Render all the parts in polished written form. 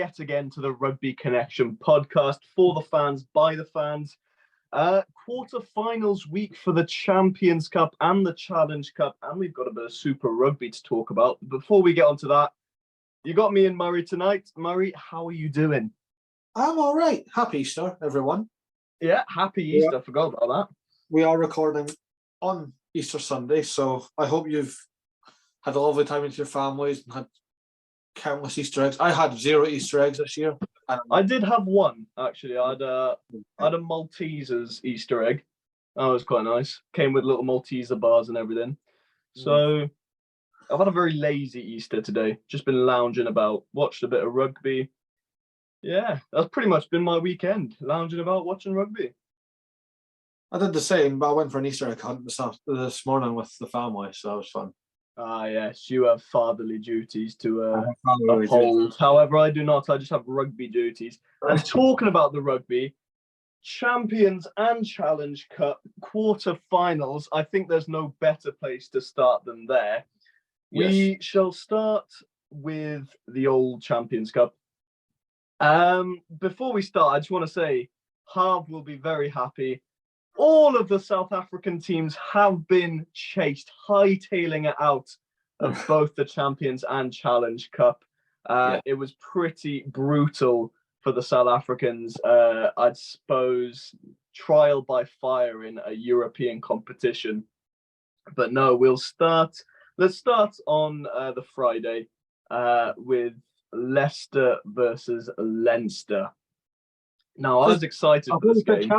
yet again to the Rugby Connection podcast for the fans, by the fans. Quarter-finals week for the Champions Cup and the Challenge Cup, and we've got a bit of Super Rugby to talk about. Before we get onto that, you got me and Murray tonight. Murray, how are you doing? I'm all right. Happy Easter, everyone. Yeah, happy Easter. Forgot about that. We are recording on Easter Sunday, so I hope you've had a lovely time with your families and had countless Easter eggs. I had 0 Easter eggs this year. I did have one, actually. I had a Malteser's Easter egg. That was quite nice. Came with little Malteser bars and everything. So I've had a very lazy Easter today. Just been lounging about, watched a bit of rugby. Yeah, that's pretty much been my weekend, lounging about, watching rugby. I did the same, but I went for an Easter egg hunt this morning with the family, so that was fun. Ah, yes, you have fatherly duties to uphold. However, I do not. I just have rugby duties. And talking about the rugby, Champions and Challenge Cup quarter-finals, I think there's no better place to start than there. Yes. We shall start with the old Champions Cup. Before we start, I just want to say, Harv will be very happy. All of the South African teams have been chased, hightailing it out of both the Champions and Challenge Cup. It was pretty brutal for the South Africans, I'd suppose, trial by fire in a European competition. But no, let's start on the Friday with Leicester versus Leinster. Now, I was excited for this game.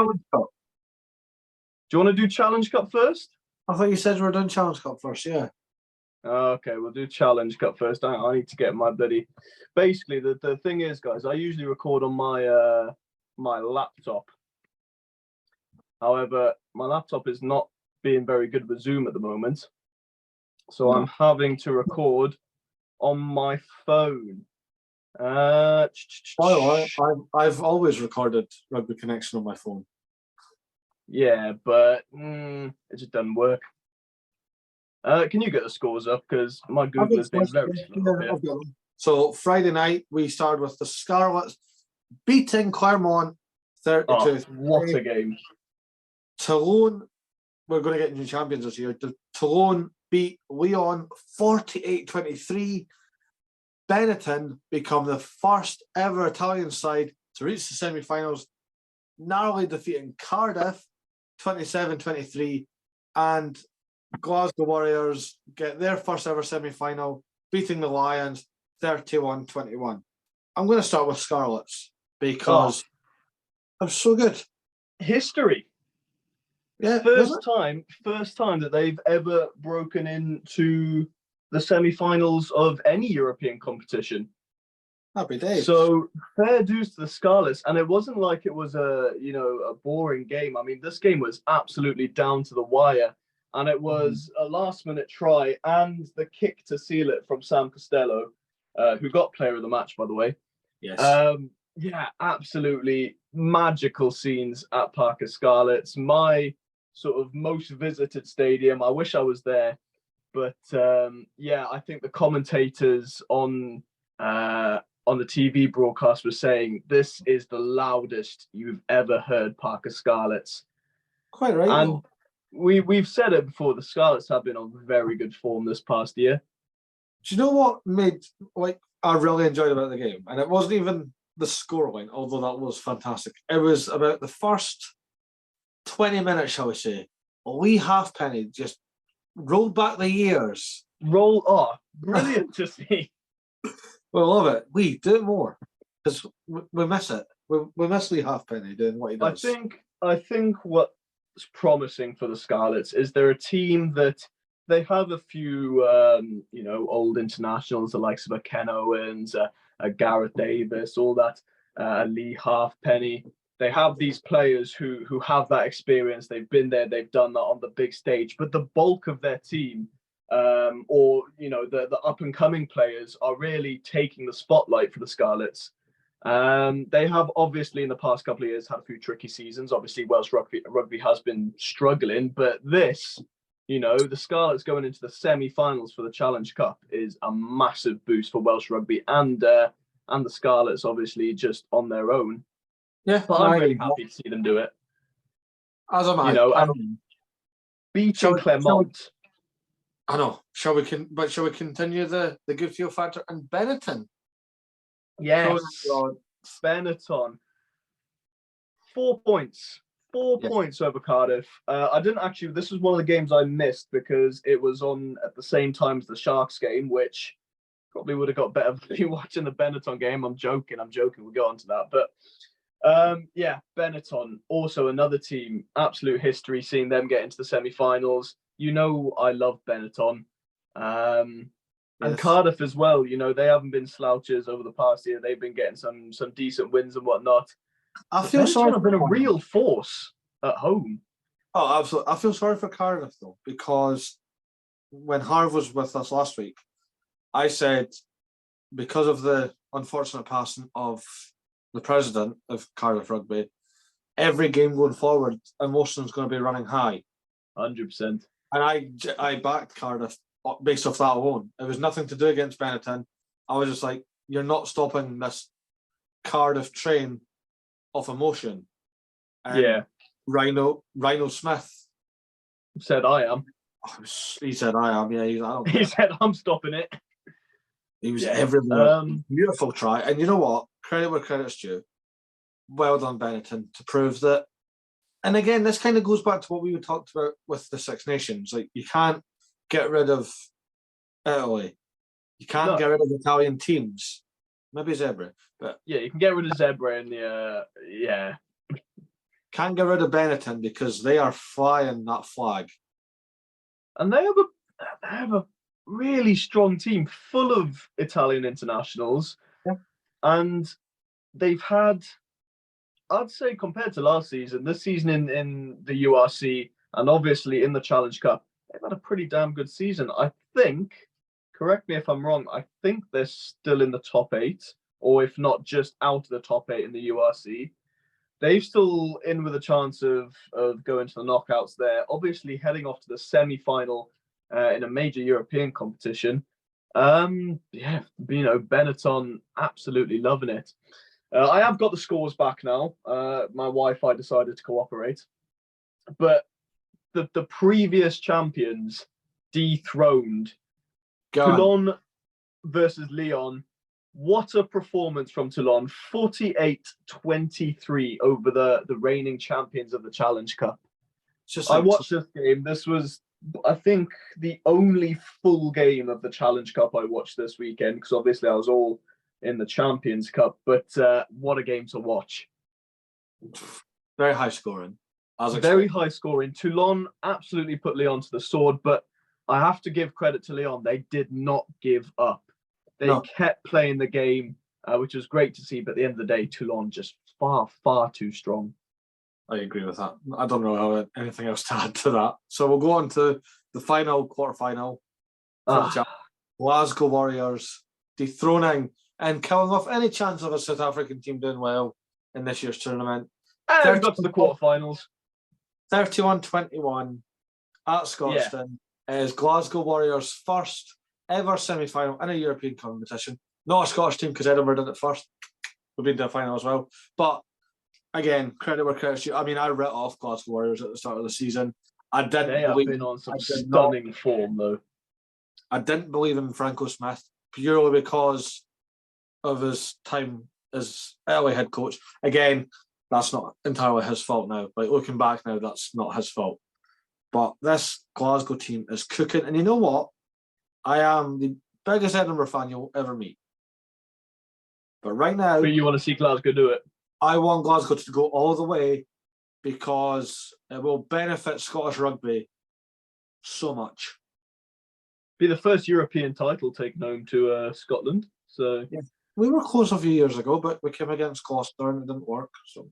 Do you want to do Challenge Cup first? I thought you said we were doing Challenge Cup first, yeah. Okay, we'll do Challenge Cup first. I need to get my bloody... Basically, the thing is, guys, I usually record on my my laptop. However, my laptop is not being very good with Zoom at the moment. So I'm having to record on my phone. I've always recorded Rugby Connection on my phone. Yeah, but it just doesn't work. Can you get the scores up? Because my Google has been very slow. So Friday night, we started with the Scarlets beating Clermont 32. Oh, what a game. Toulon, we're going to get new champions this year. Toulon beat Lyon 48-23. Benetton become the first ever Italian side to reach the semi-finals, narrowly defeating Cardiff 27-23, and Glasgow Warriors get their first ever semi-final, beating the Lions 31-21. I'm going to start with Scarlets because I'm so good. History. Yeah, first time that they've ever broken into the semi-finals of any European competition. Happy days. So fair dues to the Scarlets, and it wasn't like it was a boring game. I mean, this game was absolutely down to the wire, and it was a last-minute try and the kick to seal it from Sam Costello, who got Player of the Match, by the way. Yes. Yeah, absolutely magical scenes at Parker Scarlets. My sort of most visited stadium. I wish I was there, but I think the commentators on the TV broadcast was saying this is the loudest you've ever heard Parker Scarlets. Quite right. And we've said it before, the Scarlets have been on very good form this past year. Do you know what I really enjoyed about the game? And it wasn't even the scoreline, although that was fantastic. It was about the first 20 minutes, shall we say. Lee Halfpenny just rolled back the years. Brilliant to see. We love it. Lee, do it more, because we miss it. We miss Lee Halfpenny doing what he does. I think what's promising for the Scarlets is they're a team that they have a few, old internationals, the likes of a Ken Owens, a Gareth Davis, all that, Lee Halfpenny. They have these players who have that experience. They've been there, they've done that on the big stage. But the bulk of their team, the up and coming players, are really taking the spotlight for the Scarlets. They have obviously in the past couple of years had a few tricky seasons. Obviously, Welsh rugby has been struggling, but this, the Scarlets going into the semi-finals for the Challenge Cup is a massive boost for Welsh rugby and and the Scarlets, obviously, just on their own. Yeah, But I'm really happy to see them do it. As am I. You know, I and beating Clermont. I know. Shall we continue the good feel factor and Benetton? Yes, Benetton. 4 points. 4 points over Cardiff. I didn't actually. This was one of the games I missed because it was on at the same time as the Sharks game, which probably would have got better if you watching the Benetton game. I'm joking. We'll go on to that, but yeah, Benetton, also another team, absolute history, seeing them get into the semi-finals. You know, I love Benetton. And Cardiff as well. You know, they haven't been slouches over the past year. They've been getting some decent wins and whatnot. I feel sorry. Have been a real force at home. Oh, absolutely. I feel sorry for Cardiff though, because when Harv was with us last week, I said because of the unfortunate passing of the president of Cardiff Rugby, every game going forward, emotion's going to be running high. 100%. And I backed Cardiff based off that alone. It was nothing to do against Benetton. I was just like, you're not stopping this Cardiff train of emotion. And yeah. Rhino Smith said, I am. He said, I am. Yeah, he said, I'm stopping it. He was everywhere. Beautiful try. And you know what? Credit where credit's due. Well done, Benetton, to prove that. And again, this kind of goes back to what we talked about with the Six Nations. Like, you can't get rid of Italy. You can't get rid of Italian teams. Maybe Zebra, but yeah, you can get rid of Zebra in the Can't get rid of Benetton because they are flying that flag. And they have a really strong team full of Italian internationals. Yeah. And they've had, I'd say, compared to last season, this season in the URC and obviously in the Challenge Cup, they've had a pretty damn good season. I think, correct me if I'm wrong, I think they're still in the top 8, or if not just out of the top 8 in the URC. They've still in with a chance of going to the knockouts there. Obviously heading off to the semi-final in a major European competition. Yeah, you know, Benetton absolutely loving it. I have got the scores back now. My Wi-Fi decided to cooperate. But the previous champions dethroned. Toulon versus Lyon. What a performance from Toulon. 48-23 over the reigning champions of the Challenge Cup. I watched this game. This was, I think, the only full game of the Challenge Cup I watched this weekend, because obviously I was all in the Champions Cup. But what a game to watch. Very high scoring. Very high scoring. Toulon absolutely put Lyon to the sword, but I have to give credit to Lyon. They did not give up. They kept playing the game, which was great to see. But at the end of the day, Toulon just far, far too strong. I agree with that. I don't know anything else to add to that. So we'll go on to the final quarterfinal. Glasgow Warriors dethroning and killing off any chance of a South African team doing well in this year's tournament. And we got to the quarterfinals. 31-21 at Scotstoun. It is Glasgow Warriors' first ever semi-final in a European competition. Not a Scottish team because Edinburgh did it first. We've been to a final as well. But again, credit where credit's due. I mean, I writ off Glasgow Warriors at the start of the season. They have been on some stunning form, though. I didn't believe in Franco Smith purely because of his time as Italy head coach. Again, that's not entirely his fault now. Like, looking back now, that's not his fault. But this Glasgow team is cooking. And you know what? I am the biggest Edinburgh fan you'll ever meet. But right now... But you want to see Glasgow do it? I want Glasgow to go all the way because it will benefit Scottish rugby so much. Be the first European title taken home to Scotland. So yeah. We were close a few years ago, but we came against Gloucester and it didn't work. So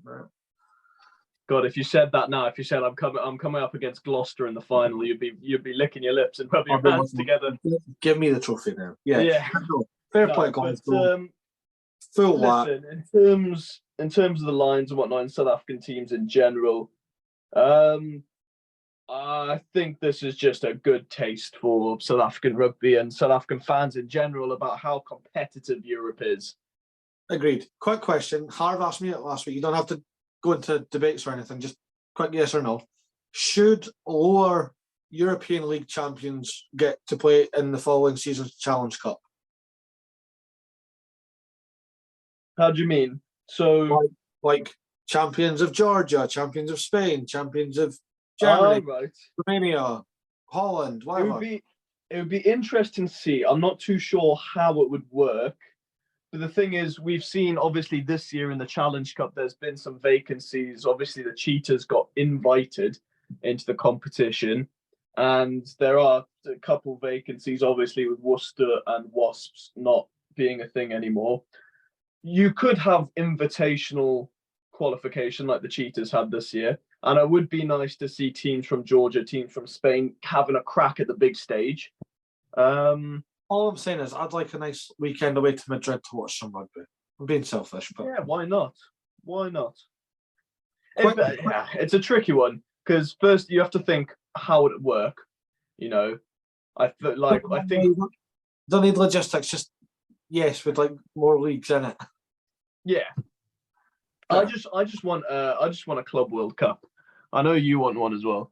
God, if you said that now, if you said I'm coming up against Gloucester in the final, you'd be licking your lips and rubbing your hands together. Give me the trophy now. Yeah. Yeah. Fair play, Glasgow. Full listen, in terms of the lines and whatnot, and South African teams in general, I think this is just a good taste for South African rugby and South African fans in general about how competitive Europe is. Agreed. Quick question. Harv asked me it last week. You don't have to go into debates or anything. Just quick yes or no. Should lower European League champions get to play in the following season's Challenge Cup? How do you mean? So, like champions of Georgia, champions of Spain, champions of Germany, right. Romania, Holland, whatever. It would be interesting to see. I'm not too sure how it would work. But the thing is, we've seen obviously this year in the Challenge Cup, there's been some vacancies. Obviously, the Cheetahs got invited into the competition, and there are a couple vacancies, obviously, with Worcester and Wasps not being a thing anymore. You could have invitational qualification like the Cheetahs had this year, and it would be nice to see teams from Georgia, teams from Spain having a crack at the big stage. All I'm saying is I'd like a nice weekend away to Madrid to watch some rugby. I'm being selfish, but yeah, why not? Why not? It's a tricky one because first you have to think how would it work. You know, I think don't need logistics. Just yes, with like more leagues in it. Yeah, I just want a Club World Cup. I know you want one as well.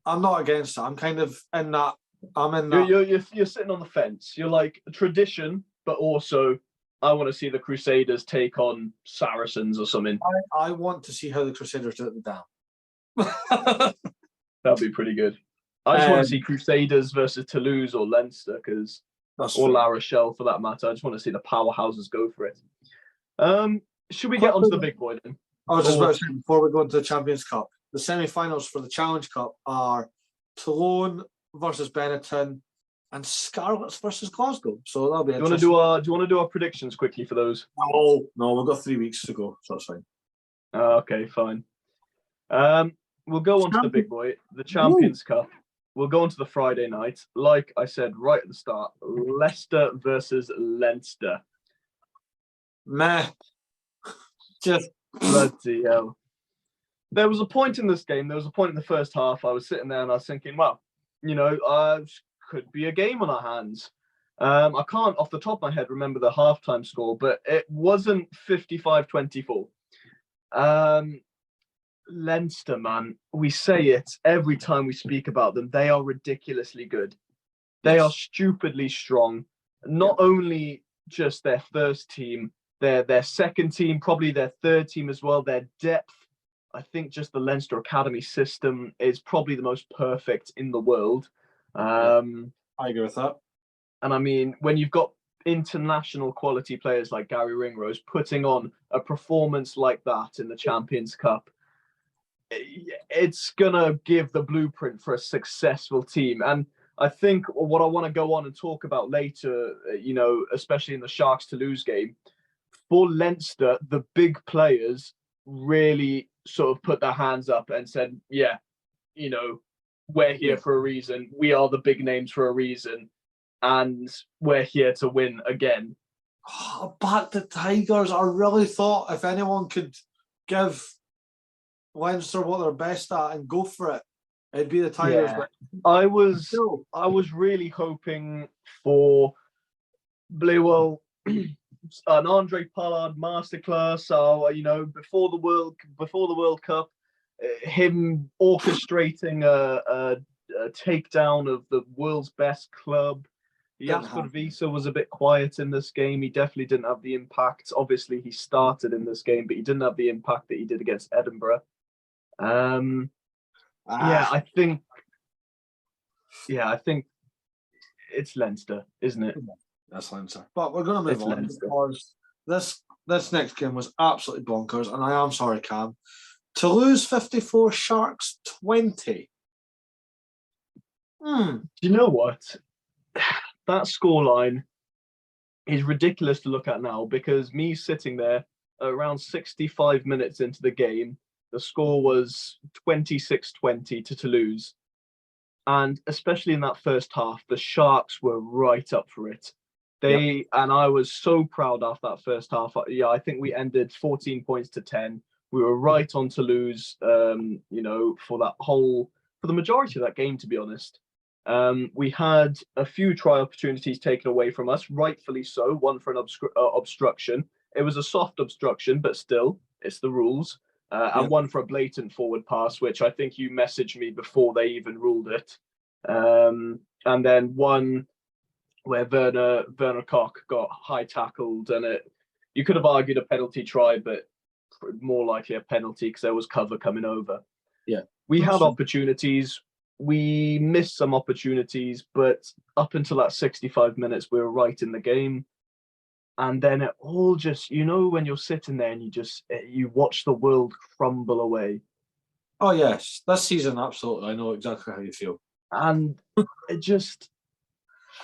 I'm not against it. I'm kind of in that. I'm in that. You're sitting on the fence. You're like tradition, but also I want to see the Crusaders take on Saracens or something. I want to see how the Crusaders do it down. That'd be pretty good. I just want to see Crusaders versus Toulouse or Leinster, or La Rochelle for that matter. I just want to see the powerhouses go for it. Should we get onto the big boy then? I was just about to say, before we go into the Champions Cup, the semi-finals for the Challenge Cup are Toulon versus Benetton and Scarlets versus Glasgow. So that'll be interesting. Do you want to do our predictions quickly for those? No, we've got 3 weeks to go, so that's fine. Okay, fine. We'll go on to the big boy, the Champions Cup. We'll go on to the Friday night. Like I said right at the start, Leicester versus Leinster. Meh. Just bloody hell. There was a point in this game, there was a point in the first half, I was sitting there and I was thinking, well, could be a game on our hands. I can't, off the top of my head, remember the halftime score, but it wasn't 55-24. Leinster, man, we say it every time we speak about them. They are ridiculously good. They are stupidly strong. Not only just their first team, their second team, probably their third team as well. Their depth, I think just the Leinster Academy system is probably the most perfect in the world. I agree with that. And I mean, when you've got international quality players like Gary Ringrose putting on a performance like that in the Champions Cup, it's going to give the blueprint for a successful team. And I think what I want to go on and talk about later, especially in the Sharks Toulouse game, for Leinster, the big players really sort of put their hands up and said, yeah, we're here for a reason. We are the big names for a reason. And we're here to win again. But the Tigers, I really thought if anyone could give Leinster what they're best at and go for it, it'd be the Tigers. Yeah. I was really hoping for Bluewell, an Andre Pollard masterclass. Before the World Cup, him orchestrating a takedown of the world's best club. Jasper Wiese was a bit quiet in this game. He definitely didn't have the impact. Obviously, he started in this game, but he didn't have the impact that he did against Edinburgh. I think it's Leinster, isn't it? That's Leinster. But we're going to move on because this next game was absolutely bonkers, and I am sorry, Cam. Toulouse 54, Sharks 20. Do you know what? That scoreline is ridiculous to look at now because me sitting there around 65 minutes into the game, the score was 26-20 to Toulouse. And especially in that first half, the Sharks were right up for it. And I was so proud after that first half. Yeah, I think we ended 14 points to 10. We were right on Toulouse, for the majority of that game, to be honest. We had a few try opportunities taken away from us, rightfully so, one for an obstruction. It was a soft obstruction, but still, it's the rules. And one for a blatant forward pass, which I think you messaged me before they even ruled it. And then one where Werner Koch got high tackled, and you could have argued a penalty try, but more likely a penalty because there was cover coming over. Yeah, we had opportunities. We missed some opportunities, but up until that 65 minutes, we were right in the game. And then it all just, when you're sitting there and you watch the world crumble away. Oh, yes. This season, absolutely. I know exactly how you feel. And it just,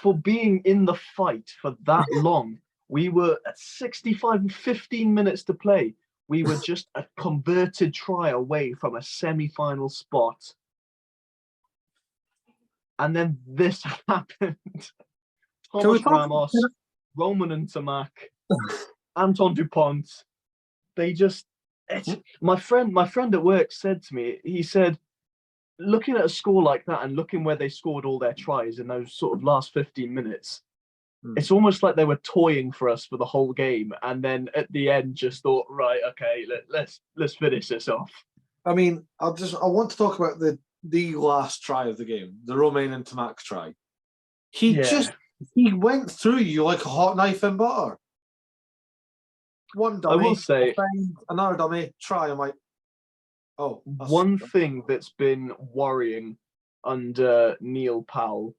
for being in the fight for that long, we were at 65 and 15 minutes to play. We were just a converted try away from a semi-final spot. And then this happened. Thomas Ramos, Roman Ntamak, Anton Dupont. My friend at work said to me, he said, looking at a score like that and looking where they scored all their tries in those sort of last 15 minutes, it's almost like they were toying for us for the whole game. And then at the end just thought, right, okay, let's finish this off. I mean, I want to talk about the last try of the game, the Romain Ntamak try. He went through you like a hot knife in butter. One dummy, I will say, another dummy, try. I'm like, oh. One thing that's been worrying under Neil Powell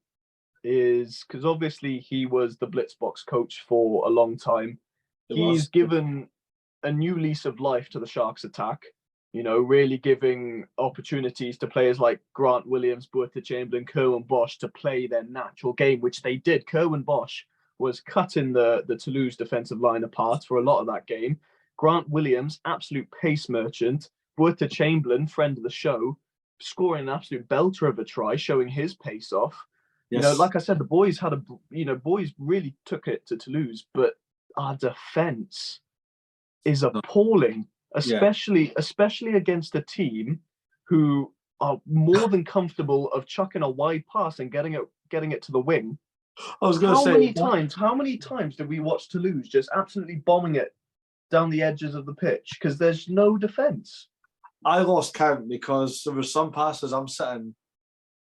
is, because obviously he was the Blitzbox coach for a long time, he's given a new lease of life to the Sharks attack, really giving opportunities to players like Grant Williams, Boeta Chamberlain, Kerwin Bosch to play their natural game, which they did. Kerwin Bosch was cutting the Toulouse defensive line apart for a lot of that game. Grant Williams, absolute pace merchant. Boeta Chamberlain, friend of the show, scoring an absolute belter of a try, showing his pace off. Yes. Like I said, the boys boys really took it to Toulouse, but our defense is appalling, especially against a team who are more than comfortable of chucking a wide pass and getting it to the wing. I was going to say, how many times did we watch Toulouse just absolutely bombing it down the edges of the pitch because there's no defense? I lost count because there were some passes I'm sitting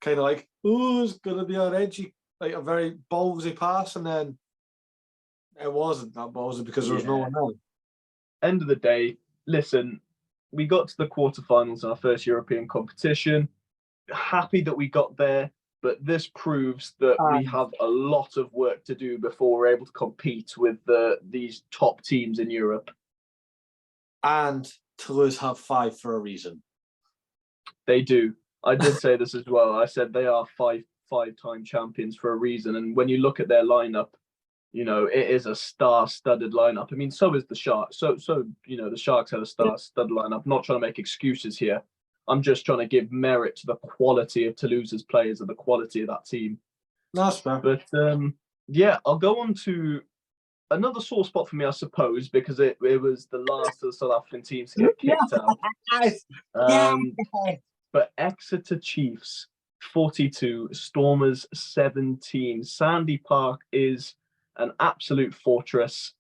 kind of like, oh, it's going to be an edgy, like a very ballsy pass, and then it wasn't that ballsy because there was no one there. End of the day, listen, we got to the quarterfinals in our first European competition. Happy that we got there, but this proves that we have a lot of work to do before we're able to compete with these top teams in Europe. And Toulouse have 5 for a reason. They do. I did say this as well. I said they are five-time champions for a reason. And when you look at their lineup, it is a star-studded lineup. I mean, so is the Sharks. So the Sharks have a star-studded lineup. I'm not trying to make excuses here. I'm just trying to give merit to the quality of Toulouse's players and the quality of that team. That's fair. But I'll go on to another sore spot for me, I suppose, because it was the last of the South African teams to get kicked out. But Exeter Chiefs 42, Stormers 17. Sandy Park is an absolute fortress.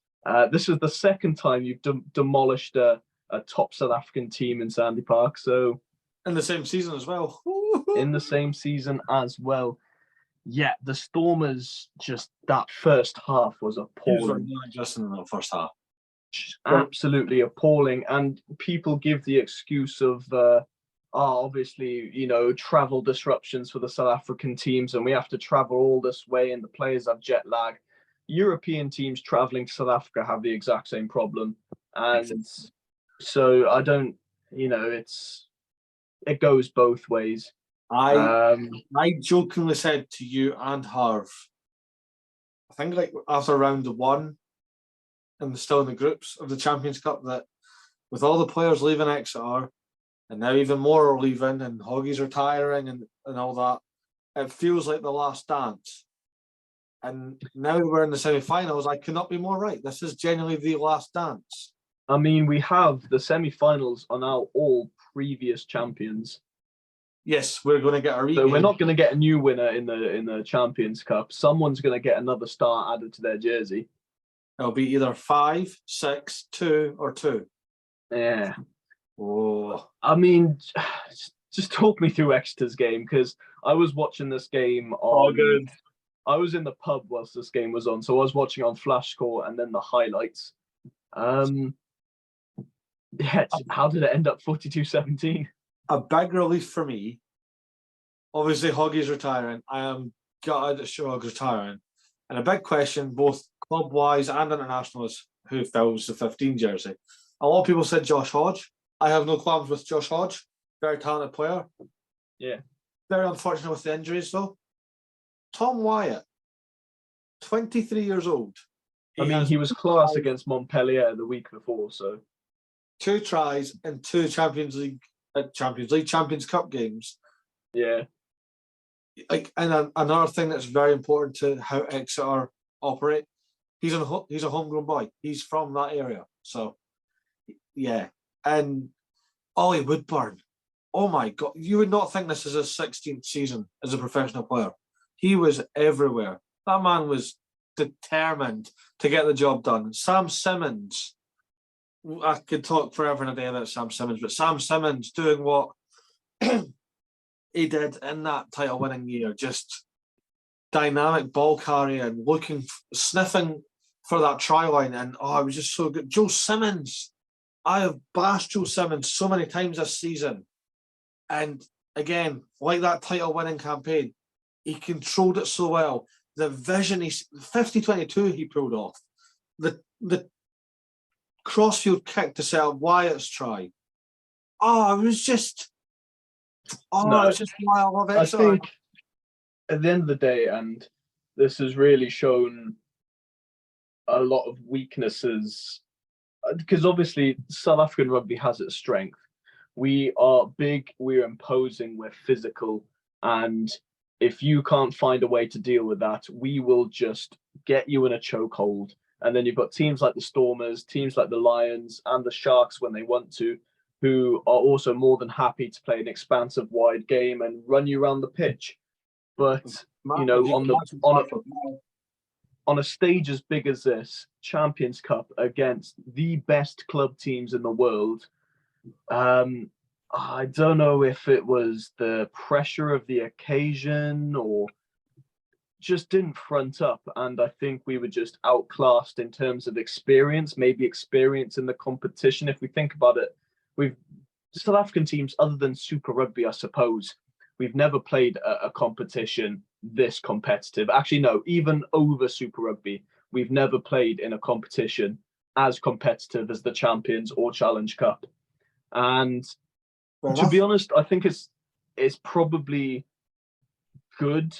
This is the second time you've demolished a top South African team in Sandy Park. So in the same season as well. In the same season as well. Yeah, the Stormers, just that first half was appalling. Just in the first half. Absolutely appalling. And people give the excuse of, obviously, travel disruptions for the South African teams, and we have to travel all this way, and the players have jet lag. European teams traveling to South Africa have the exact same problem. And so I don't, it goes both ways. I jokingly said to you and Harv, I think like after round 1 and still in the groups of the Champions Cup, that with all the players leaving Exeter and now even more are leaving and Hoggy's retiring and all that, it feels like the last dance. And now we're in the semi-finals. I could not be more right. This is genuinely the last dance. I mean, we have the semi-finals are now all previous champions. Yes, we're going to get a rematch. So we're not going to get a new winner in the Champions Cup. Someone's going to get another star added to their jersey. It'll be either 5, 6, 2, or 2. Yeah. Oh, I mean, just talk me through Exeter's game, because I was watching this game on. good. I was in the pub whilst this game was on, so I was watching on Flash Score and then the highlights. Yeah, how did it end up 42-17? A big relief for me. Obviously, Hoggy's retiring. I am gutted that Shog's retiring. And a big question, both club-wise and international, is who fills the 15 jersey. A lot of people said Josh Hodge. I have no qualms with Josh Hodge. Very talented player. Yeah. Very unfortunate with the injuries, though. Tom Wyatt, 23 years old. He was class against Montpellier the week before, so 2 tries in 2 Champions Cup games. yeah. And another thing that's very important to how Exeter operate, he's a homegrown boy. He's from that area, so yeah. And Ollie Woodburn, oh my God, you would not think this is his 16th season as a professional player. He was everywhere. That man was determined to get the job done. Sam Simmons, I could talk forever and a day about Sam Simmons, but Sam Simmons doing what he did in that title-winning year, just dynamic ball carrying, sniffing for that try line, and it was just so good. Joe Simmons, I have bashed Joe Simmons so many times this season, and again, like that title-winning campaign, he controlled it so well. The vision, 50-22 he pulled off. The crossfield kick to set up Wyatt's try. It was just why I love it. I think at the end of the day, and this has really shown a lot of weaknesses, because obviously South African rugby has its strength. We are big, we're imposing, we're physical, and if you can't find a way to deal with that, we will just get you in a chokehold. And then you've got teams like the Stormers, teams like the Lions, and the Sharks when they want to, who are also more than happy to play an expansive, wide game and run you around the pitch. But on a stage as big as this, Champions Cup against the best club teams in the world, I don't know if it was the pressure of the occasion or just didn't front up. And I think we were just outclassed in terms of experience, maybe experience in the competition. If we think about it, South African teams, other than Super Rugby, I suppose, we've never played a competition this competitive. Actually, no, even over Super Rugby, we've never played in a competition as competitive as the Champions or Challenge Cup. And to be honest, I think it's probably good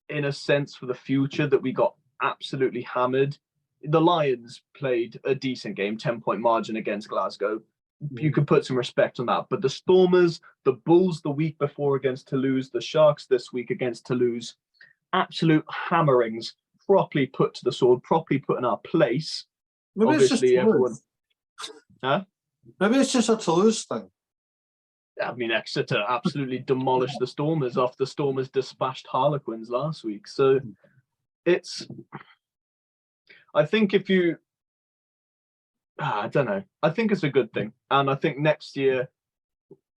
in a sense for the future that we got absolutely hammered. The Lions played a decent game, 10-point margin against Glasgow. You could put some respect on that. But the Stormers, the Bulls the week before against Toulouse, the Sharks this week against Toulouse, absolute hammerings, properly put to the sword, properly put in our place. Maybe obviously, everyone. Maybe it's just a Toulouse thing. I mean, Exeter absolutely demolished the Stormers after the Stormers dispatched Harlequins last week. So I think if you, I don't know, I think it's a good thing. And I think next year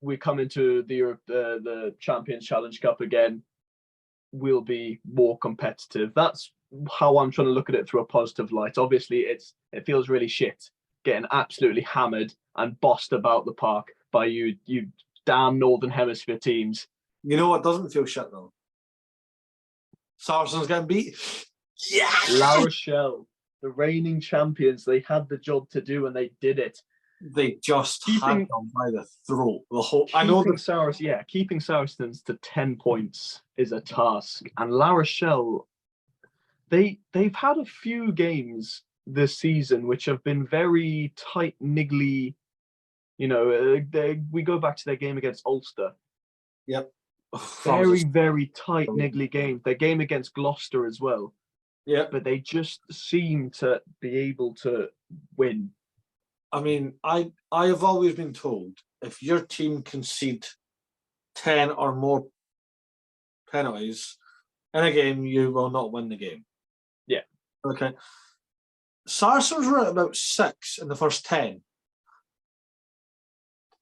we come into the Champions Challenge Cup again, we'll be more competitive. That's how I'm trying to look at it through a positive light. Obviously, it feels really shit getting absolutely hammered and bossed about the park by you damn Northern Hemisphere teams. You know what doesn't feel shit though? Saracens getting beat. Yeah. La Rochelle, the reigning champions, they had the job to do and they did it. They just had them by the throat. Keeping Saracens to 10 points is a task. And La Rochelle, they've had a few games this season which have been very tight, niggly. You know, we go back to their game against Ulster. Yep. Very, very tight, niggly game. Their game against Gloucester as well. Yeah. But they just seem to be able to win. I mean, I have always been told if your team concede 10 or more penalties in a game, you will not win the game. Yeah. Okay. Saracens were at about 6 in the first 10.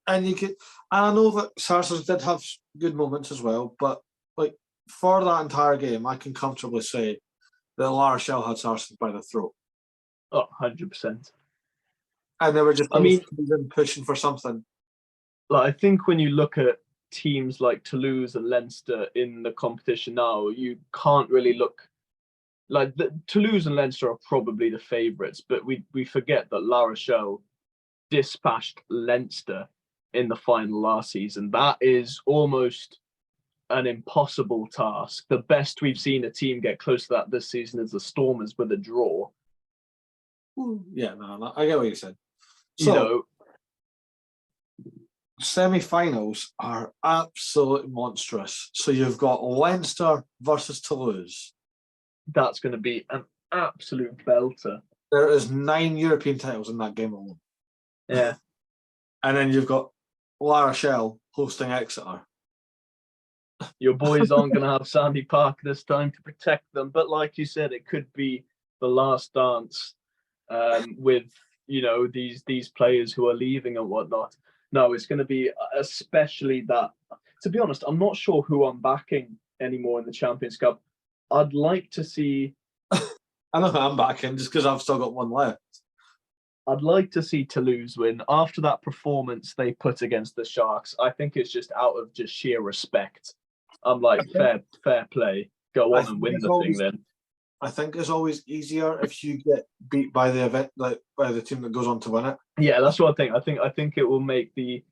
And I know that Saracens did have good moments as well, but like for that entire game, I can comfortably say that La Rochelle had Saracens by the throat. Oh, 100%. And they were just I mean, pushing for something. like, I think when you look at teams like Toulouse and Leinster in the competition now, you can't really look like Toulouse and Leinster are probably the favourites, but we forget that La Rochelle dispatched Leinster in the final last season. That is almost an impossible task. The best we've seen a team get close to that this season is the Stormers with a draw. Yeah, no, I get what you said. So, you know, semi-finals are absolutely monstrous. So you've got Leinster versus Toulouse. That's going to be an absolute belter. There is 9 European titles in that game alone. Yeah. And then you've got La Rochelle hosting Exeter. Your boys aren't going to have Sandy Park this time to protect them. But like you said, it could be the last dance with, these players who are leaving and whatnot. No, it's going to be especially that. To be honest, I'm not sure who I'm backing anymore in the Champions Cup. I'd like to see. I know who I'm backing just because I've still got one left. I'd like to see Toulouse win after that performance they put against the Sharks. I think it's just out of just sheer respect. I'm like, fair play. Go on and win the thing then. I think it's always easier if you get beat by the event, like by the team that goes on to win it. Yeah, that's what I think. I think it will make the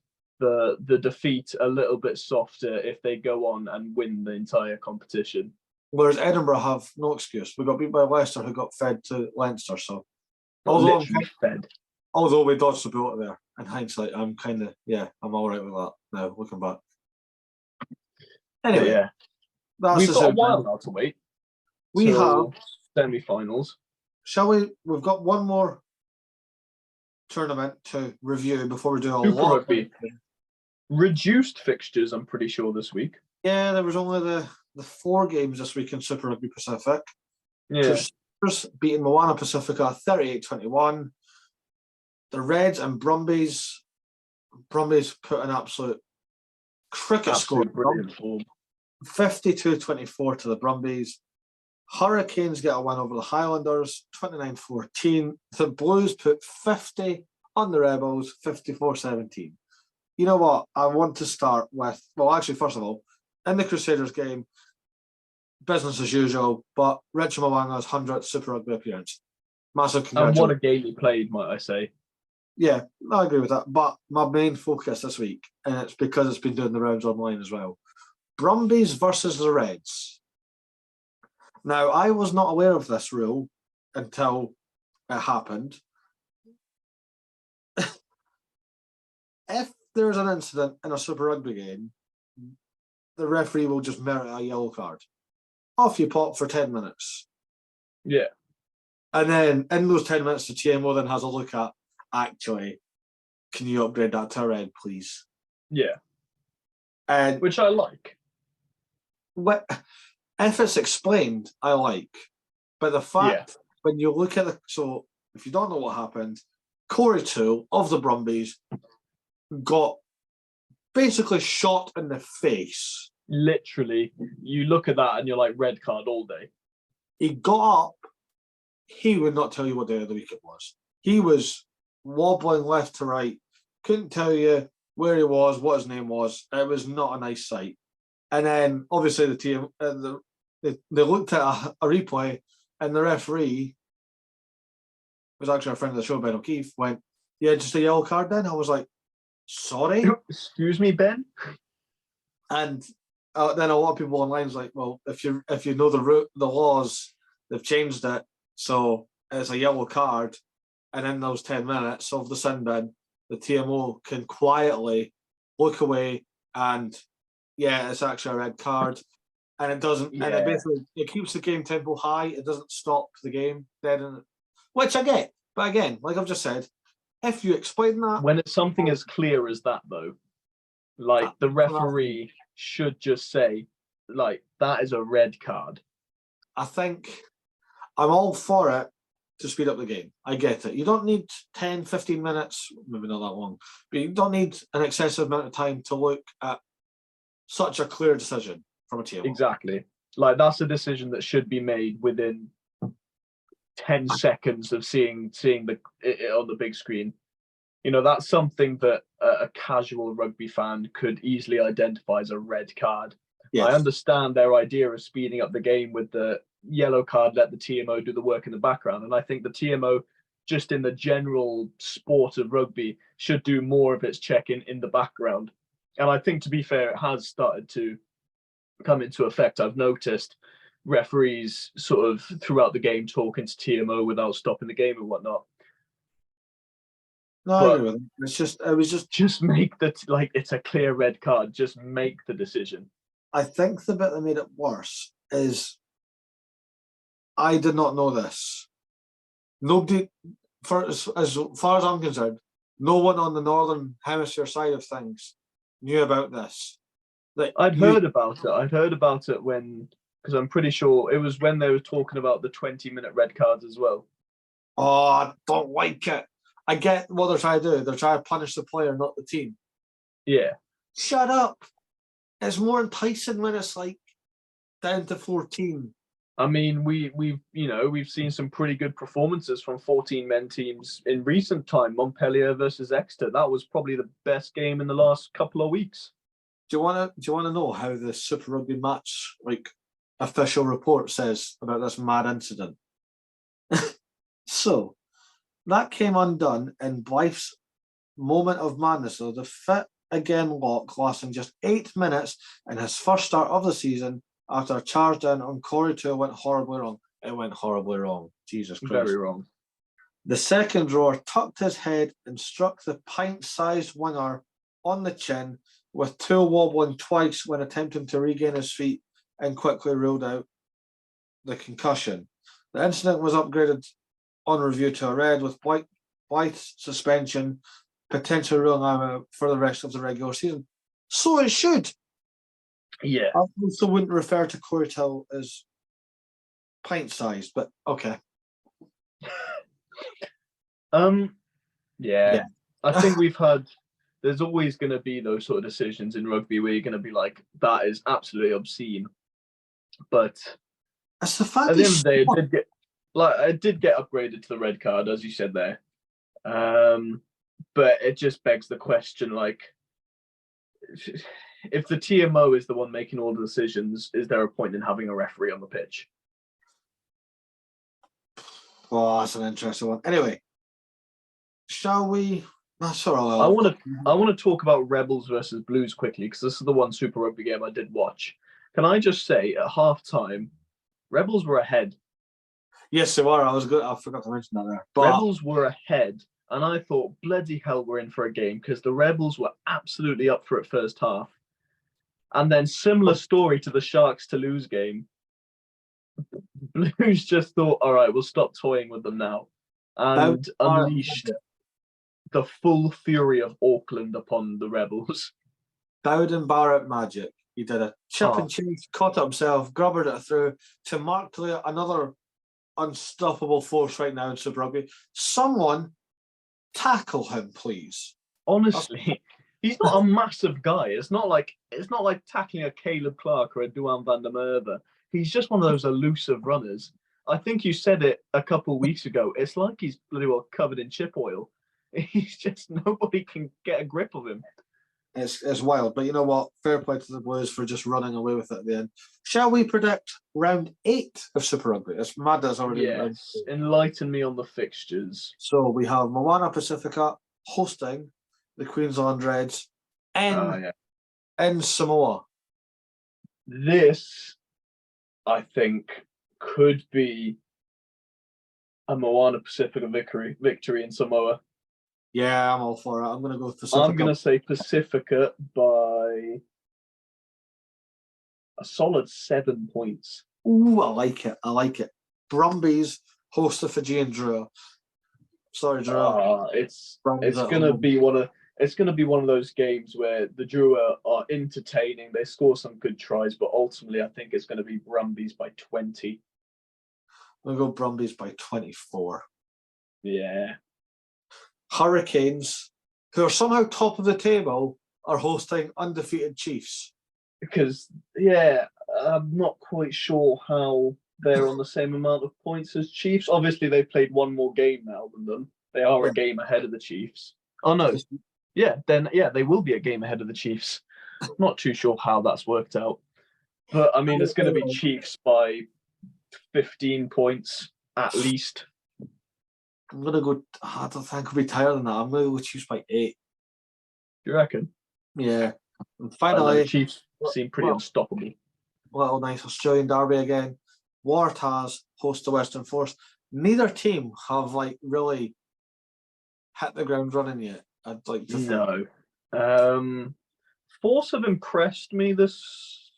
defeat a little bit softer if they go on and win the entire competition. Whereas Edinburgh have no excuse. We got beat by Leicester, who got fed to Leinster. So, although we dodged the bullet there, in hindsight, I'm all right with that now, looking back. Anyway, yeah, we've got a while now to wait. We have semi-finals. Shall we? We've got one more tournament to review before we do a Super lot Rugby. Reduced fixtures, I'm pretty sure, this week. Yeah, there was only the 4 games this week in Super Rugby Pacific. Yeah. Crusaders beating Moana Pacifica 38-21. The Reds and Brumbies put an absolute cricket score. Brilliant form. 52-24 to the Brumbies. Hurricanes get a win over the Highlanders, 29-14. The Blues put 50 on the Rebels, 54-17. You know what? I want to start with, first of all, in the Crusaders game, business as usual, but Richard Mwanga's 100th Super Rugby appearance. Massive congratulations. And what a game he played, might I say. Yeah, I agree with that. But my main focus this week, and it's because it's been doing the rounds online as well, Brumbies versus the Reds. Now, I was not aware of this rule until it happened. If there's an incident in a Super Rugby game, the referee will just merit a yellow card. Off you pop for 10 minutes. Yeah. And then in those 10 minutes, the TMO then has a look at, actually, can you upgrade that to a red, please? Yeah. And which I like. If it's explained, I like. But the fact, when you look at so if you don't know what happened, Corey Toole of the Brumbies got basically shot in the face. Literally, you look at that and you're like, red card all day. He got up. He would not tell you what day of the week it was. He was wobbling left to right. Couldn't tell you where he was, what his name was. It was not a nice sight. And then, obviously, the team they looked at a replay, and the referee was actually a friend of the show, Ben O'Keefe, went, "Yeah, just a yellow card." Then I was like, "Sorry, excuse me, Ben." And then a lot of people online was like, "Well, if you know the laws, they've changed it, so it's a yellow card." And in those 10 minutes of the sin bin, the TMO can quietly look away and, yeah, it's actually a red card. And it doesn't, and it basically, it keeps the game tempo high. It doesn't stop the game dead in it, which I get. But again, like I've just said, if you explain that. When it's something as clear as that, though, like the referee should just say, like, that is a red card. I think I'm all for it to speed up the game. I get it. You don't need 10, 15 minutes, maybe not that long, but you don't need an excessive amount of time to look at such a clear decision from a TMO. Exactly. Like, that's a decision that should be made within 10 seconds of seeing it on the big screen. You know, that's something that a casual rugby fan could easily identify as a red card. Yes. I understand their idea of speeding up the game with the yellow card, let the TMO do the work in the background. And I think the TMO, just in the general sport of rugby, should do more of its checking in the background. And I think, to be fair, it has started to come into effect. I've noticed referees sort of throughout the game talking to TMO without stopping the game and whatnot. No, I agree with it. It was just make it's a clear red card. Just make the decision. I think the bit that made it worse is I did not know this. Nobody, as far as I'm concerned, no one on the Northern Hemisphere side of things knew about this. I'd heard about it because I'm pretty sure it was when they were talking about the 20-minute red cards as well. Oh, I don't like it. I get what they're trying to do. They're trying to punish the player, not the team. Yeah. Shut up. It's more enticing when it's like down to 14. I mean, we've seen some pretty good performances from 14-men teams in recent time. Montpellier versus Exeter. That was probably the best game in the last couple of weeks. Do you want to know how the Super Rugby match official report says about this mad incident? So that came undone in Blythe's moment of madness. So the fit again lock lasting just 8 minutes in his first start of the season after a charge down on Corey 2 went horribly wrong. It went horribly wrong. Jesus Christ. Very wrong. The second rower tucked his head and struck the pint-sized winger on the chin, with 2 wobbling twice when attempting to regain his feet, and quickly ruled out the concussion. The incident was upgraded on review to a red, with Blythe's suspension potentially ruling out for the rest of the regular season. So it should. Yeah. I also wouldn't refer to Corey Till as pint-sized, but okay. Yeah. I think there's always going to be those sort of decisions in rugby where you're going to be like, that is absolutely obscene. But that's the fact at the end of the day, it did get upgraded to the red card, as you said there. But it just begs the question, if the TMO is the one making all the decisions, is there a point in having a referee on the pitch? Oh, that's an interesting one. Anyway, shall we? That's all right. I want to talk about Rebels versus Blues quickly, because this is the one Super Rugby game I did watch. Can I just say, at halftime, Rebels were ahead. Yes, they were. I forgot to mention that there. But Rebels were ahead, and I thought, bloody hell, we're in for a game, because the Rebels were absolutely up for it first half. And then similar story to the Sharks-Toulouse game. Blues just thought, all right, we'll stop toying with them now, and unleashed the full fury of Auckland upon the Rebels. Bowden Barrett magic. He did a chip and chase, caught it himself, grubbered it through to Mark Taylor, another unstoppable force right now in Super Rugby. Someone tackle him, please. Honestly, he's not a massive guy. It's not like tackling a Caleb Clark or a Duan van der Merwe. He's just one of those elusive runners. I think you said it a couple of weeks ago. It's like he's bloody well covered in chip oil. He's just, nobody can get a grip of him. It's wild, but you know what? Fair play to the Blues for just running away with it at the end. Shall we predict round 8 of Super Rugby? It's mad that it's already. Yes, enlighten me on the fixtures. So we have Moana Pacifica hosting the Queensland Reds in Samoa. This, I think, could be a Moana Pacifica victory in Samoa. Yeah, I'm all for it. I'm going to go with Pacifica. I'm going to say Pacifica by a solid 7 points. Ooh, I like it. Brumbies host the Fijian Drua. Sorry, Drua. It's going to be one of those games where the Drua are entertaining. They score some good tries, but ultimately I think it's going to be Brumbies by 20. I'm going to go Brumbies by 24. Yeah. Hurricanes, who are somehow top of the table, are hosting undefeated Chiefs. Because, yeah, I'm not quite sure how they're on the same amount of points as Chiefs. Obviously, they've played one more game now than them. They are a game ahead of the Chiefs. Oh, no. Yeah, then, yeah, they will be a game ahead of the Chiefs. Not too sure how that's worked out. But, I mean, it's going to be Chiefs by 15 points at least. I'm going to go, I don't think I'll be tired than that. I'm going to go Chiefs by 8. You reckon? Yeah. And finally, the Chiefs seem pretty unstoppable. Little nice Australian derby again. Waratahs host the Western Force. Neither team have really hit the ground running yet. I'd like to think. No. Force have impressed me this.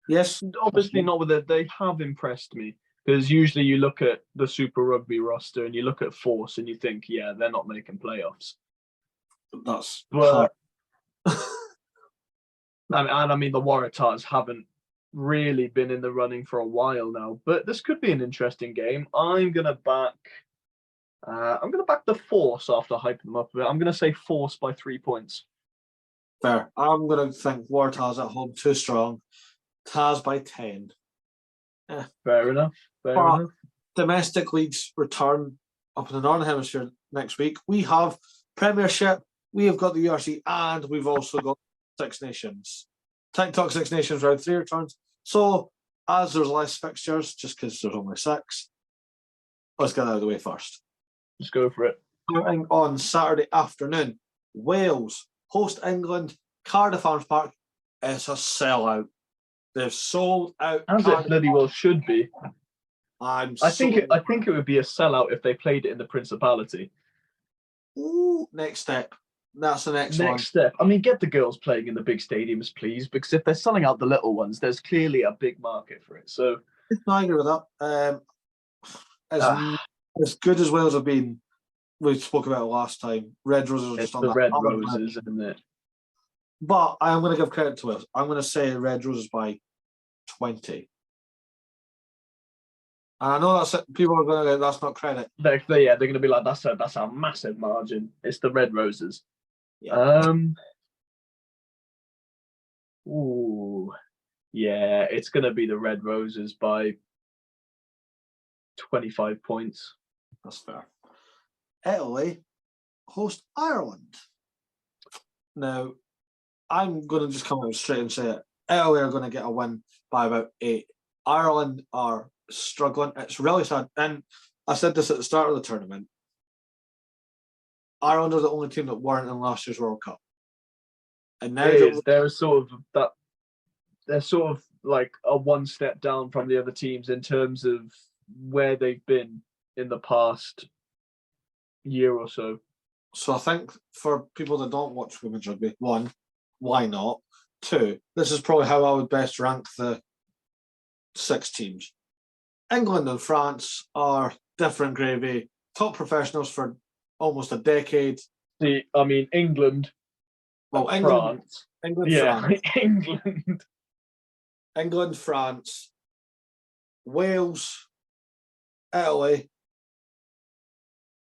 Yes. Obviously not with it. They have impressed me. Because usually you look at the Super Rugby roster and you look at Force and you think, yeah, they're not making playoffs. But I mean, the Waratahs haven't really been in the running for a while now, but this could be an interesting game. I'm gonna back the Force after hyping them up a bit. I'm gonna say Force by 3 points. Fair. I'm gonna think Waratahs at home too strong. Taz by 10. Fair enough. Domestic leagues return up in the Northern Hemisphere next week. We have Premiership, we have got the URC, and we've also got Six Nations. TikTok Six Nations round 3 returns. So, as there's less fixtures, just because there's only 6, let's get out of the way first. Just go for it. Starting on Saturday afternoon, Wales host England, Cardiff Arms Park. It's a sellout. They've sold out. As it bloody well should be. I think it would be a sellout if they played it in the Principality. Ooh, next step. That's the next one. Next step. I mean, get the girls playing in the big stadiums, please, because if they're selling out the little ones, there's clearly a big market for it. So I agree with that. As good as Wales have been, we spoke about it last time. Red Roses are just on the that Red Roses, isn't it? But I am going to give credit to Wales. I'm going to say Red Roses by 20. And I know that's people are going to go, that's not credit. They're going to be like, that's a massive margin. It's the Red Roses. Yeah. Yeah, it's going to be the Red Roses by 25 points. That's fair. Italy host Ireland. Now, I'm going to just come out straight and say it. Italy are going to get a win by about 8. Ireland are struggling. It's really sad. And I said this at the start of the tournament. Ireland are the only team that weren't in last year's World Cup. And now they're sort of like a one step down from the other teams in terms of where they've been in the past year or so. So I think for people that don't watch women's rugby, 1, why not? 2, this is probably how I would best rank the 6 teams. England and France are different gravy, top professionals for almost a decade. I mean, England. Well, France. France. England. France, Wales, Italy,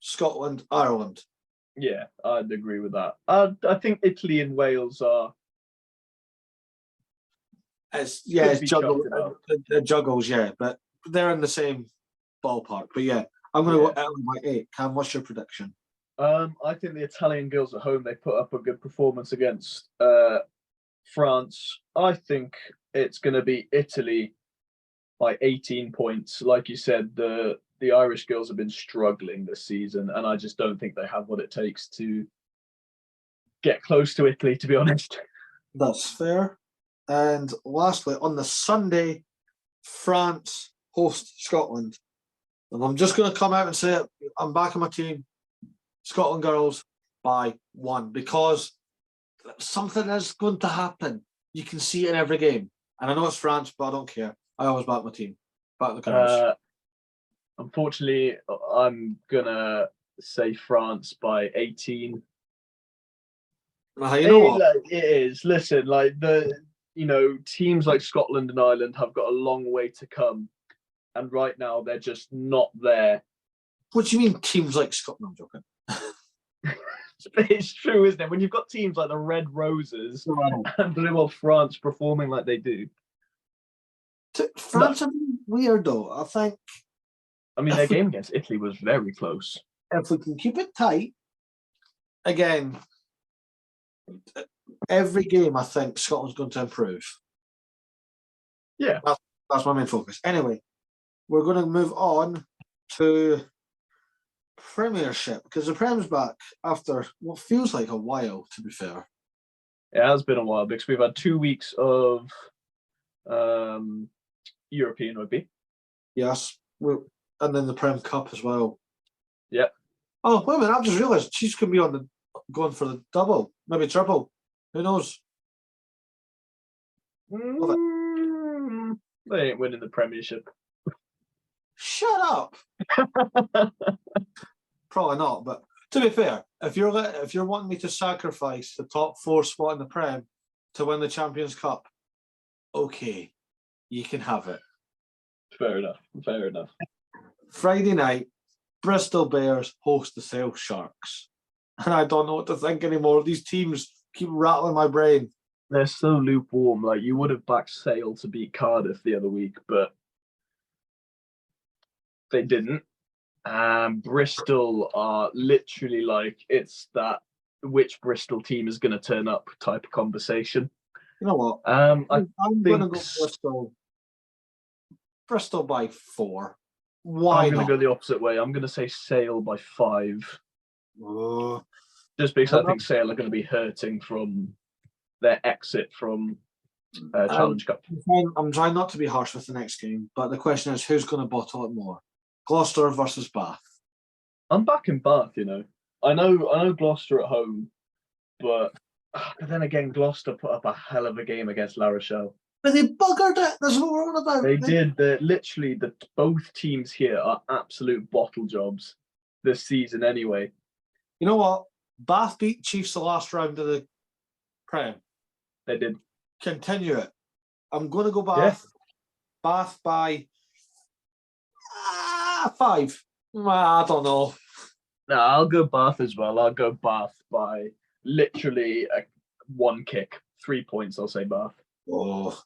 Scotland, Ireland. Yeah, I'd agree with that. I think Italy and Wales are. It's juggles, yeah, but they're in the same ballpark. But yeah, I'm going to go Italy by 8. Cam, what's your prediction? I think the Italian girls at home, they put up a good performance against France. I think it's going to be Italy by 18 points. Like you said, the Irish girls have been struggling this season, and I just don't think they have what it takes to get close to Italy, to be honest. That's fair. And lastly, on the Sunday, France host Scotland. And I'm just going to come out and say it. I'm backing my team, Scotland girls, by 1, because something is going to happen. You can see it in every game. And I know it's France, but I don't care. I always back my team. Back the girls. Unfortunately, I'm going to say France by 18. You know what? It is. Listen, teams like Scotland and Ireland have got a long way to come. and right now they're just not there. What do you mean teams like Scotland? I'm joking. It's true, isn't it? When you've got teams like the Red Roses and Blue France performing like they do. France are weird though. I think. I mean, their game against Italy was very close. If we can keep it tight, again, every game I think Scotland's going to improve. Yeah. That's my main focus. Anyway, we're going to move on to Premiership because the Prem's back after what feels like a while, to be fair. It has been a while because we've had 2 weeks of European rugby. Yes. And then the Prem Cup as well. Yep. Oh, wait a minute. I've just realised Chiefs can be going for the double, maybe triple. Who knows? They ain't winning the Premiership. Shut up. Probably not, but to be fair, if you're wanting me to sacrifice the top 4 spot in the Prem to win the Champions Cup, okay, you can have it. Fair enough. Fair enough. Friday night, Bristol Bears host the Sale Sharks. And I don't know what to think anymore. These teams keep rattling my brain. They're so lukewarm. Like, you would have backed Sale to beat Cardiff the other week, but they didn't. Bristol are literally like, it's that which Bristol team is going to turn up type of conversation. You know what? I'm going to go Bristol. Bristol by 4. Why I'm going not? to go the opposite way. I'm going to say Sale by 5. Oh. Just because I think Sale are going to be hurting from their exit from Challenge Cup. I'm trying not to be harsh with the next game, but the question is, who's going to bottle it more? Gloucester versus Bath. I'm back in Bath, you know. I know Gloucester at home, but then again, Gloucester put up a hell of a game against La Rochelle. But they buggered it. That's what we're on about. They did. Literally, both teams here are absolute bottle jobs this season anyway. You know what? Bath beat Chiefs the last round of the Prem. They did. Continue it. I'm going to go Bath. Yeah. Bath by 5. I don't know. No, I'll go Bath as well. I'll go Bath by literally 1 kick. 3 points, I'll say Bath. Oh.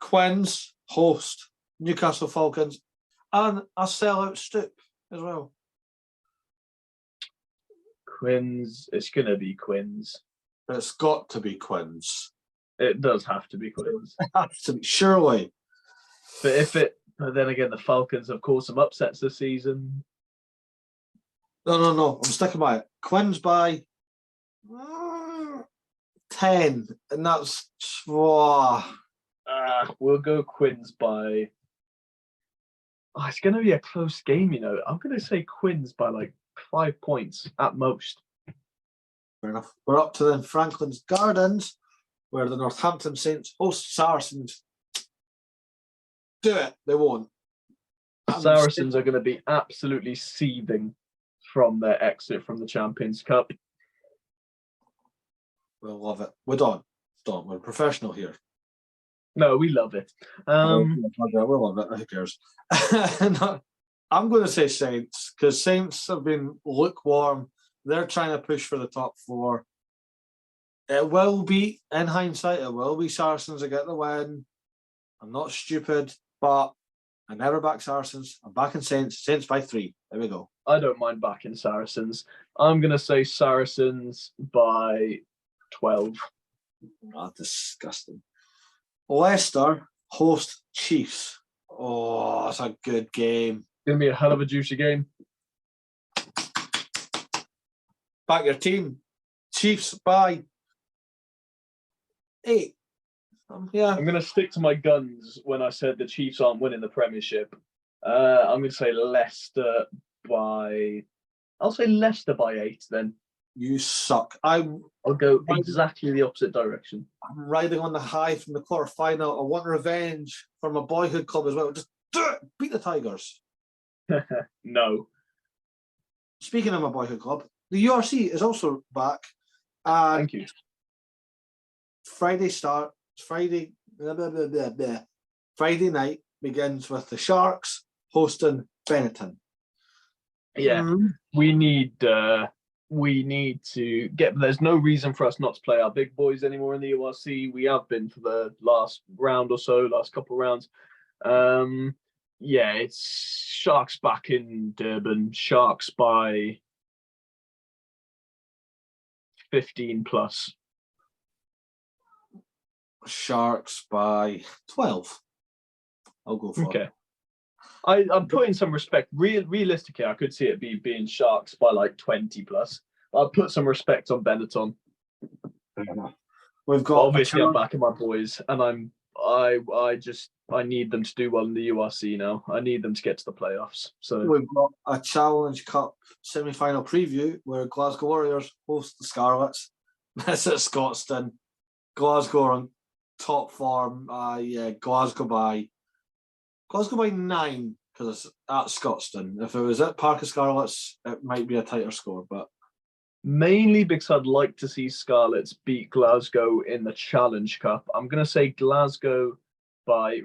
Quins host Newcastle Falcons and a sellout Stoop as well. Quins, it's going to be Quins. It's got to be Quins. It does have to be Quins. It has to be, surely. But then again, the Falcons have caused some upsets this season. No. I'm sticking by it. Quins by 10. And that's... we'll go Quins by... Oh, it's going to be a close game, you know. I'm going to say Quins by like 5 points at most. Fair enough. We're up to then Franklin's Gardens, where the Northampton Saints host Saracens. Do it. They won't. Saracens are going to be absolutely seething from their exit from the Champions Cup. We'll love it. We're done. We're professional here. No, we love it. We'll love it. Who cares? I'm going to say Saints because Saints have been lukewarm. They're trying to push for the top 4. It will be, in hindsight, it will be Saracens that get the win. I'm not stupid, but I never back Saracens. I'm backing Saints. Saints by 3. There we go. I don't mind backing Saracens. I'm going to say Saracens by 12. Disgusting. Leicester host Chiefs. Oh, that's a good game. It's going to be a hell of a juicy game. Back your team. Chiefs by 8. Yeah. I'm going to stick to my guns when I said the Chiefs aren't winning the Premiership. I'm going to say Leicester by... I'll say Leicester by 8 then. You suck. I'll go exactly the opposite direction. I'm riding on the high from the quarterfinal. I want revenge for my boyhood club as well. Just do it. Beat the Tigers. No. Speaking of my boyhood club, the URC is also back. Thank you. Friday night begins with the Sharks hosting Benetton. Yeah, we need to get. There's no reason for us not to play our big boys anymore in the URC. We have been for the last round or so, last couple of rounds. Yeah, it's Sharks back in Durban. Sharks by 15 plus. Sharks by 12. I'll go for it. I'm putting some respect. Realistically, I could see it being Sharks by like 20 plus. I'll put some respect on Benetton. We've got obviously I'm backing my boys, and I need them to do well in the URC now. I need them to get to the playoffs. So we've got a Challenge Cup semi-final preview where Glasgow Warriors host the Scarlets. This at Scotstoun. Glasgow are on top form. Glasgow by 9 because it's at Scotstoun. If it was at Park of Scarlets, it might be a tighter score, but mainly because I'd like to see Scarlets beat Glasgow in the Challenge Cup. I'm going to say Glasgow by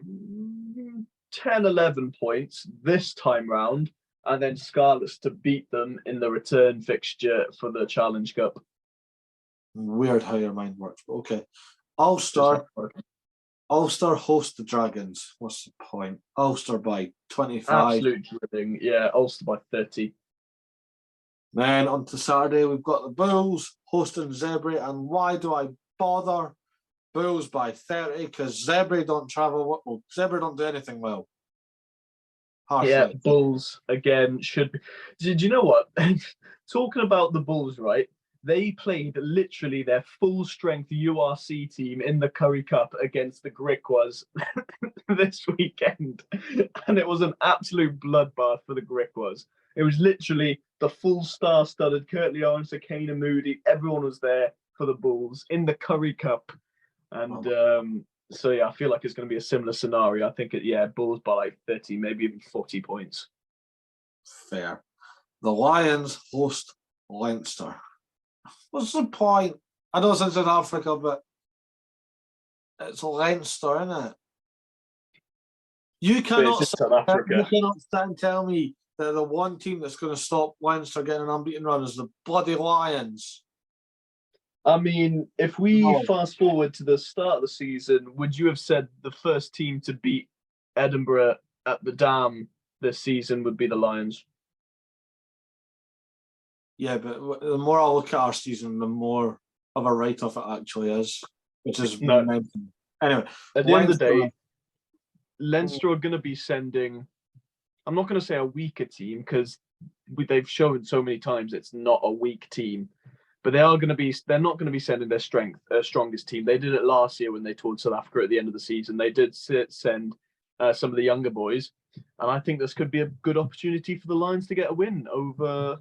10, 11 points this time round, and then Scarlets to beat them in the return fixture for the Challenge Cup. Weird how your mind works, but okay. Ulster host the Dragons. What's the point? Ulster by 25. Absolute drilling. Yeah, Ulster by 30. Then on to Saturday, we've got the Bulls hosting Zebre. And why do I bother? Bulls by 30 because Zebre don't travel. Well, Zebre don't do anything well. Harshly. Yeah, Bulls again should be. Did you know what? Talking about the Bulls, right? They played literally their full strength URC team in the Curry Cup against the Griquas this weekend. And it was an absolute bloodbath for the Griquas. It was literally the full star-studded Kurt Leon, Sakana Moody. Everyone was there for the Bulls in the Curry Cup. And so, yeah, I feel like it's going to be a similar scenario. I think, Bulls by like 30, maybe even 40 points. Fair. The Lions host Leinster. What's the point? I know it's in South Africa, but it's Leinster, isn't it? You cannot sit and tell me that the one team that's going to stop Leinster getting an unbeaten run is the bloody Lions. I mean, if we fast forward to the start of the season, would you have said the first team to beat Edinburgh at the Dam this season would be the Lions? Yeah, but the more I look at our season, the more of a write-off it actually is, which is anyway. At the end of the day, Leinster are going to be sending. I'm not going to say a weaker team because they've shown so many times it's not a weak team, but they're not going to be sending their strongest team. They did it last year when they toured South Africa at the end of the season. They did send some of the younger boys, and I think this could be a good opportunity for the Lions to get a win over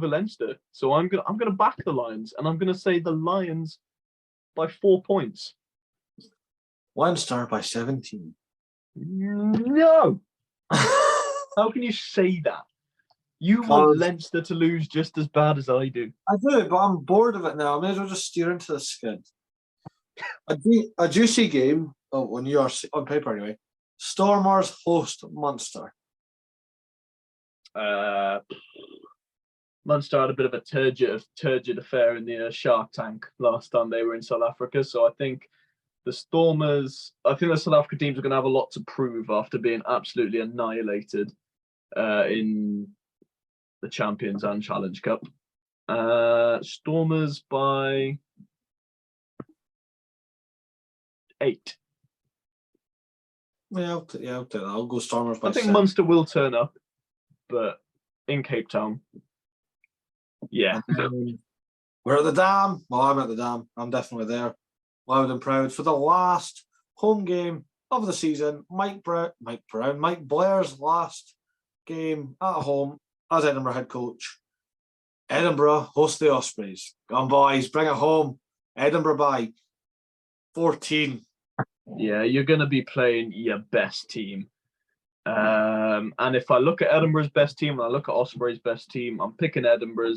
Leinster. So I'm gonna back the Lions, and I'm gonna say the Lions by 4 points. Leinster by 17. No. How can you say that? You want Leinster to lose just as bad as I do. I do, but I'm bored of it now. I may as well just steer into the skid. A juicy game on URC on paper anyway. Stormers host Munster. Munster had a bit of a turgid affair in the Shark Tank last time they were in South Africa. So I think the South Africa teams are going to have a lot to prove after being absolutely annihilated in the Champions and Challenge Cup. Stormers by 8. Yeah, I'll take that. I'll go Stormers by 7. I think Munster will turn up, but in Cape Town. Yeah. We're at the Dam. Well, I'm at the Dam. I'm definitely there. Loud and proud for the last home game of the season. Mike Blair's last game at home as Edinburgh head coach. Edinburgh host the Ospreys. Come on, boys, bring it home. Edinburgh by 14. Yeah, you're going to be playing your best team. And if I look at Edinburgh's best team and I look at Osprey's best team, I'm picking Edinburgh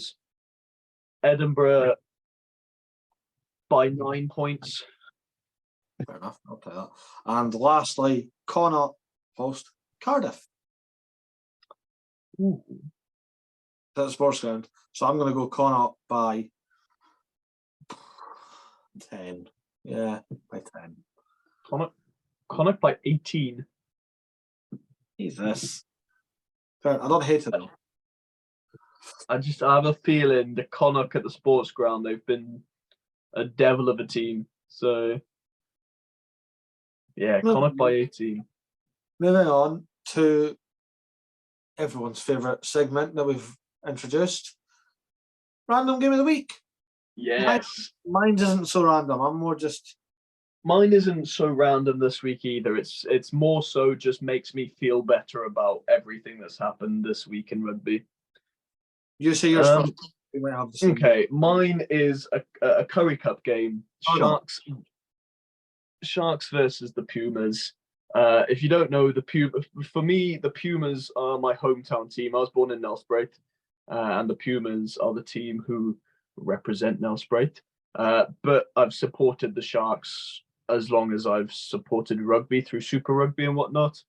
by 9 points. Fair enough, I'll take that. And lastly, Connacht host Cardiff. Ooh. At the sports ground. So I'm going to go Connacht by 10. Yeah, by 10. Connacht by 18. Jesus. I don't hate it though. I have a feeling the Connacht at the sports ground, they've been a devil of a team. So, yeah, Connacht by 18. Moving on to everyone's favourite segment that we've introduced. Random game of the week. Yes. Mine isn't so random. I'm more just... Mine isn't so random this week either. It's more so just makes me feel better about everything that's happened this week in rugby. You say yours first. We might have the same. Okay, mine is a Curry Cup game. Sharks versus the Pumas. If you don't know, for me, the Pumas are my hometown team. I was born in Nelspruit, and the Pumas are the team who represent Nelspruit. But I've supported the Sharks as long as I've supported rugby through Super Rugby and whatnot.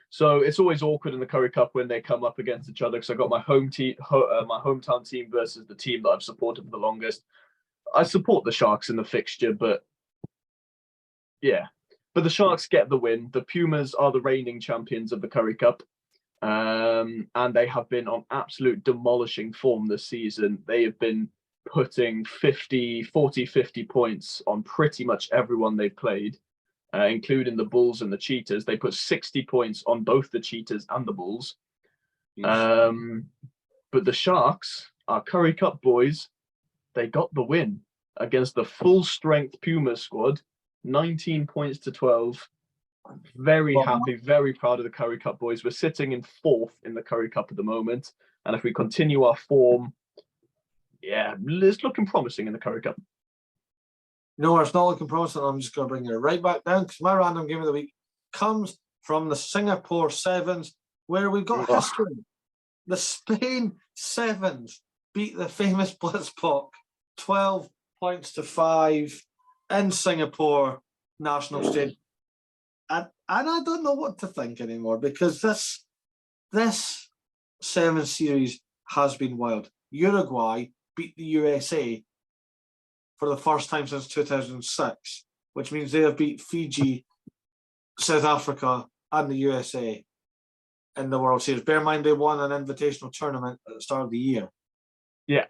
So it's always awkward in the Curry Cup when they come up against each other because I got my hometown team versus the team that I've supported for the longest. I support the Sharks in the fixture, but yeah. But the Sharks get the win. The Pumas are the reigning champions of the Curry Cup. And they have been on absolute demolishing form this season. They have been putting 40, 50 points on pretty much everyone they've played, including the Bulls and the Cheetahs. They put 60 points on both the Cheetahs and the Bulls. But the Sharks, our Curry Cup boys, they got the win against the full-strength Pumas squad, 19 points to 12. Very happy, very proud of the Curry Cup boys. We're sitting in 4th in the Curry Cup at the moment. And if we continue our form, yeah, it's looking promising in the Curry Cup. No, it's not looking promising. I'm just going to bring you right back down because my random game of the week comes from the Singapore Sevens, where we got history. The Spain Sevens beat the famous Blitzbok 12 points to 5 in Singapore National Stadium. And I don't know what to think anymore because this 7 series has been wild. Uruguay beat the USA for the first time since 2006, which means they have beat Fiji, South Africa, and the USA in the World Series. Bear in mind, they won an invitational tournament at the start of the year. Yeah.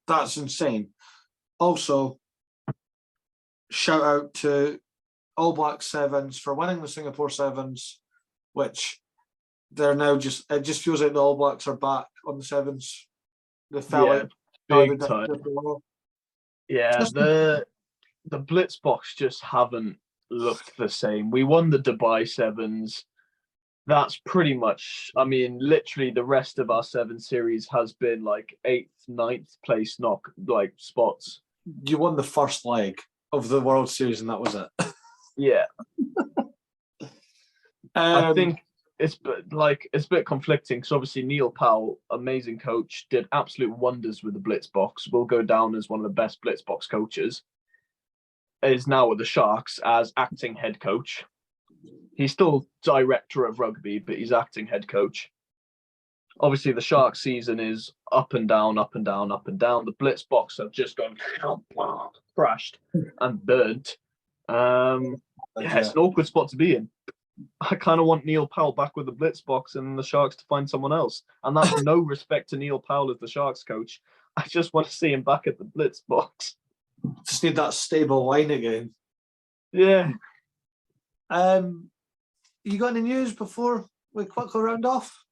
That's insane. Also, shout out to All Black Sevens for winning the Singapore Sevens, which they're now it just feels like the All Blacks are back on the Sevens. They felt like big time. Yeah, the Blitzboks just haven't looked the same. We won the Dubai Sevens. That's pretty much, I mean, literally the rest of our 7 series has been like 8th, 9th place spots. You won the first leg of the World Series and that was it. Yeah. I think it's a bit conflicting because obviously Neil Powell, amazing coach, did absolute wonders with the Blitzboks. Will go down as one of the best Blitzboks coaches. Is now with the Sharks as acting head coach. He's still director of rugby, but he's acting head coach. Obviously, the Sharks season is up and down, up and down, up and down. The Blitzboks have just gone crashed and burnt. It's an awkward spot to be in. I kind of want Neil Powell back with the Blitzboks and the Sharks to find someone else. And that's no respect to Neil Powell as the Sharks coach. I just want to see him back at the Blitzboks. Just need that stable line again. Yeah. You got any news before we quickly round off?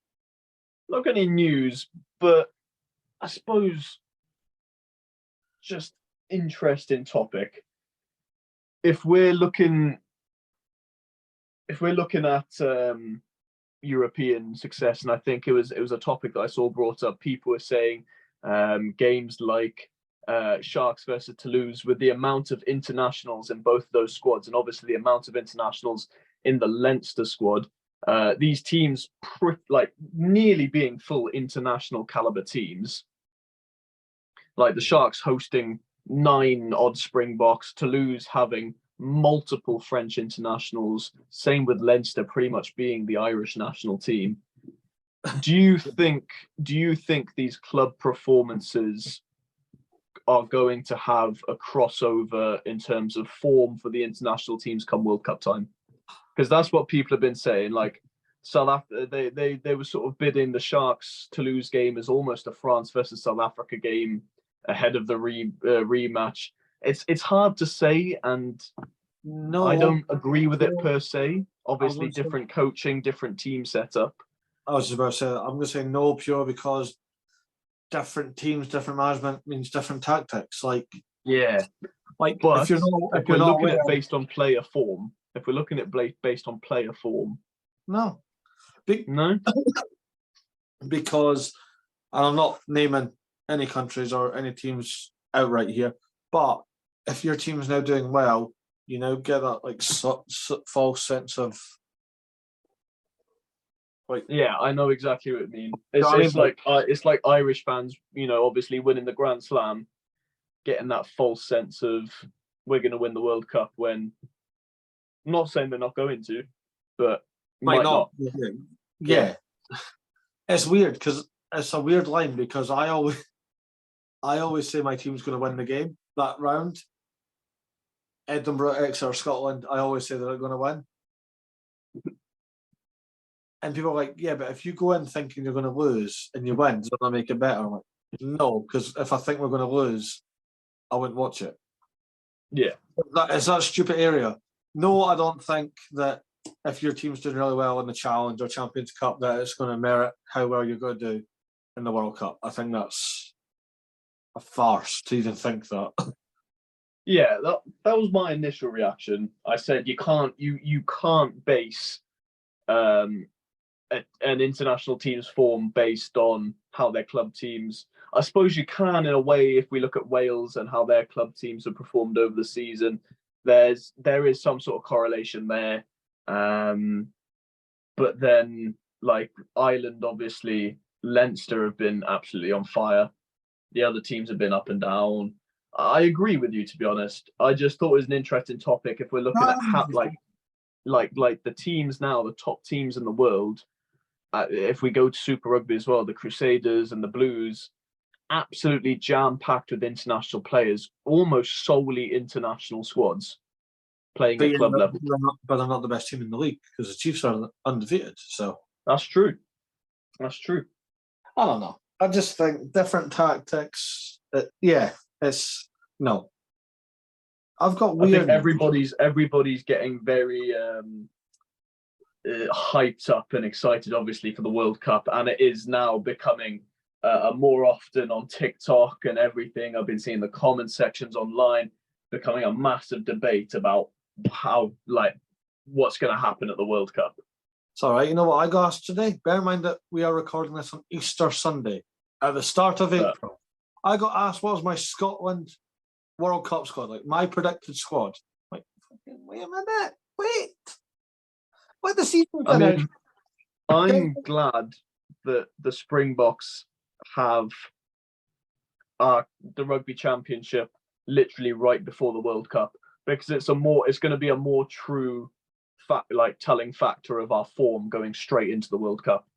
Not got any news, but I suppose just interesting topic. If we're looking at European success, and I think it was a topic that I saw brought up. People were saying games like Sharks versus Toulouse, with the amount of internationals in both those squads, and obviously the amount of internationals in the Leinster squad, these teams nearly being full international caliber teams. Like the Sharks hosting 9 odd Springboks, Toulouse having multiple French internationals, same with Leinster pretty much being the Irish national team. Do you think these club performances are going to have a crossover in terms of form for the international teams come World Cup time? Because that's what people have been saying. Like South Africa, they were sort of bidding the Sharks Toulouse game as almost a France versus South Africa game ahead of the rematch. It's hard to say, and No, I don't agree with it per se. I Obviously, would say- different coaching, different team setup. I was just about to say that. I'm going to say no pure because different teams, different management means different tactics. Like Yeah, if but you're not, if we're looking at based on player form, if we're looking at based on player form, no, no. because and I'm not naming any countries or any teams outright here, but if your team is now doing well, you now get that like false sense of like. Yeah, I know exactly what you mean. know what I mean? It's like Irish fans, obviously winning the Grand Slam, getting that false sense of we're going to win the World Cup when. I'm not saying they're not going to, but might not. Yeah. It's weird because it's a weird line because I always say my team's going to win the game that round. Edinburgh, Exeter, Scotland. I always say they're going to win. And people are like, yeah, but if you go in thinking you're going to lose and you win, does that make it better? I'm like, no, because if I think we're going to lose, I wouldn't watch it. Yeah. It's that stupid area. No, I don't think that if your team's doing really well in the Challenge or Champions Cup, that it's going to merit how well you're going to do in the World Cup. I think that's a farce to even think that. Yeah, that was my initial reaction. I said you can't base an international team's form based on how their club teams. I suppose you can in a way if we look at Wales and how their club teams have performed over the season. There is some sort of correlation there, but then like Ireland, obviously Leinster have been absolutely on fire. The other teams have been up and down. I agree with you, to be honest. I just thought it was an interesting topic if we're looking at how, like the teams now, the top teams in the world. If we go to Super Rugby as well, the Crusaders and the Blues, absolutely jam-packed with international players, almost solely international squads playing at club level. But they're not the best team in the league because the Chiefs are undefeated. So that's true. That's true. I don't know. I just think different tactics. It's no. I've got weird. I think everybody's getting very hyped up and excited, obviously, for the World Cup, and it is now becoming more often on TikTok and everything. I've been seeing the comment sections online becoming a massive debate about how what's going to happen at the World Cup. It's all right. You know what I got asked today? Bear in mind that we are recording this on Easter Sunday at the start of April. I got asked what was my Scotland World Cup squad, like my predicted squad. Like, wait a minute, wait. Let the season finish. I'm glad that the Springboks have the Rugby Championship literally right before the World Cup, because it's going to be a more true telling factor of our form going straight into the World Cup.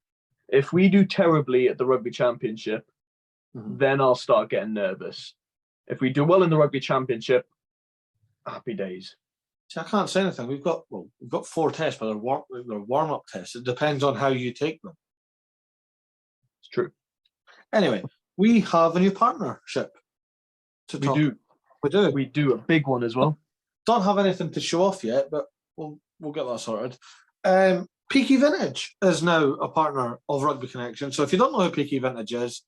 If we do terribly at the Rugby Championship, then I'll start getting nervous. If we do well in the Rugby Championship, happy days. See, I can't say anything. We've got 4 tests, but they're warm-up tests. It depends on how you take them. It's true. Anyway, we have a new partnership to talk. We do a big one as well. Don't have anything to show off yet, but we'll get that sorted. Peaky Vintage is now a partner of Rugby Connection. So if you don't know who Peaky Vintage is,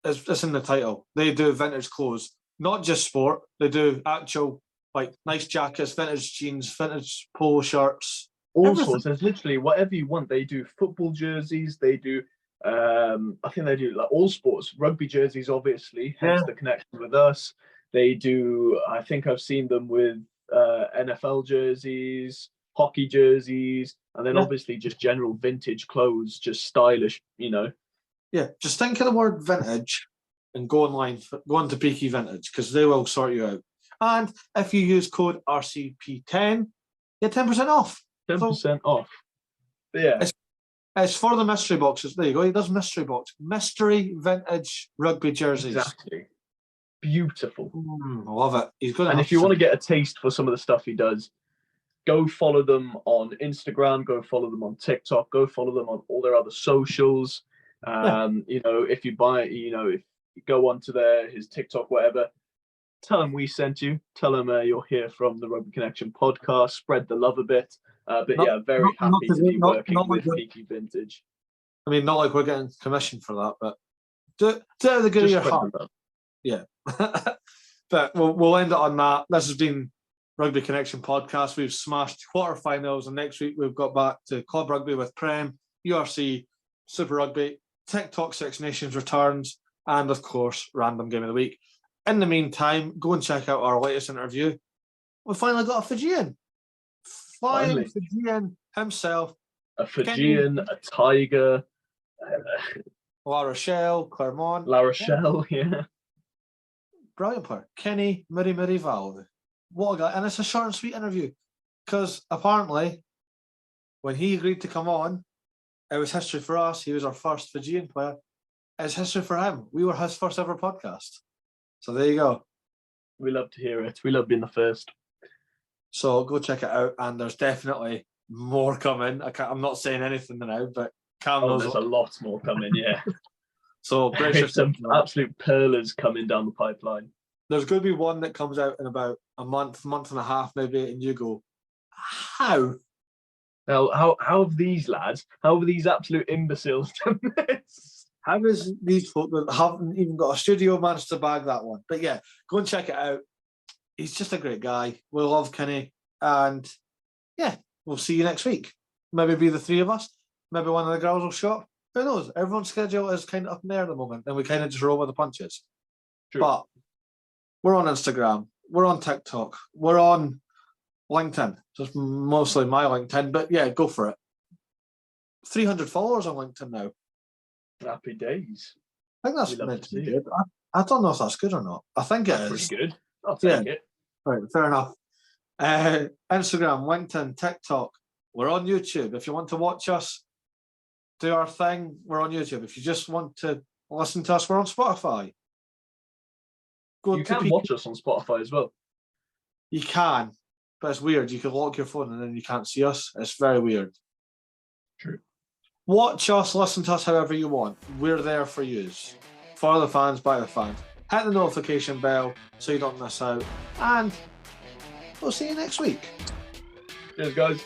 it's in the title. They do vintage clothes, not just sport. They do actual nice jackets, vintage jeans, vintage polo shirts. All sorts. There's literally whatever you want. They do football jerseys. They do. I think they do all sports. Rugby jerseys, obviously. Hence the connection with us. They do. I think I've seen them with NFL jerseys, hockey jerseys, and then obviously just general vintage clothes, just stylish. Yeah, just think of the word vintage and go online, go on to Peaky Vintage because they will sort you out. And if you use code RCP10, get 10% off. 10% off. But yeah. It's for the mystery boxes. There you go. He does mystery box. Mystery vintage rugby jerseys. Exactly. Beautiful. I love it. He's going to. And if you want to get a taste for some of the stuff he does, go follow them on Instagram. Go follow them on TikTok. Go follow them on all their other socials. You know, if you buy, you know, if you go onto his TikTok, whatever, tell him we sent you. Tell him you're here from the Rugby Connection podcast. Spread the love a bit. Very happy to be working with Peaky Vintage. I mean, not like we're getting commission for that, but do it out of the good of your heart. Yeah. But we'll end it on that. This has been Rugby Connection podcast. We've smashed quarterfinals, and next week we've got back to Club Rugby with Prem, URC, Super Rugby, TikTok Six Nations returns, and of course, Random Game of the Week. In the meantime, go and check out our latest interview. We finally got a Fijian. Flying Fijian himself. A Fijian, a Tiger. La Rochelle, Clermont. La Rochelle, yeah. Brilliant player. Kenny Miri Valde. What a guy. And it's a short and sweet interview. Because apparently, when he agreed to come on, it was history for us. He was our first Fijian player. It's history for him. We were his first ever podcast. So there you go. We love to hear it. We love being the first. So go check it out. And there's definitely more coming. I'm not saying anything now, but Cam knows. There's a lot more coming, yeah. So there's some absolute pearlers coming down the pipeline. There's going to be one that comes out in about a month and a half maybe, and you go, how? Now, how have these lads, how have these absolute imbeciles done this? How is these folk that haven't even got a studio managed to bag that one? But yeah, go and check it out. He's just a great guy. We love Kenny. And yeah, we'll see you next week. Maybe be the three of us. Maybe one of the girls will show up. Who knows? Everyone's schedule is kind of up in the air at the moment, and we kind of just roll with the punches. True. But we're on Instagram. We're on TikTok. We're on LinkedIn. Just mostly my LinkedIn. But yeah, go for it. 300 followers on LinkedIn now. Happy days. I think that's meant to be good. I don't know if that's good or not. I think it is. Pretty good. I'll take it. Right, fair enough. Instagram, LinkedIn, TikTok. We're on YouTube. If you want to watch us do our thing, we're on YouTube. If you just want to listen to us, we're on Spotify. You can watch us on Spotify as well. You can, but it's weird. You can lock your phone and then you can't see us. It's very weird. True. Watch us, listen to us however you want. We're there for you. For the fans, by the fans. Hit the notification bell so you don't miss out. And we'll see you next week. Cheers, guys.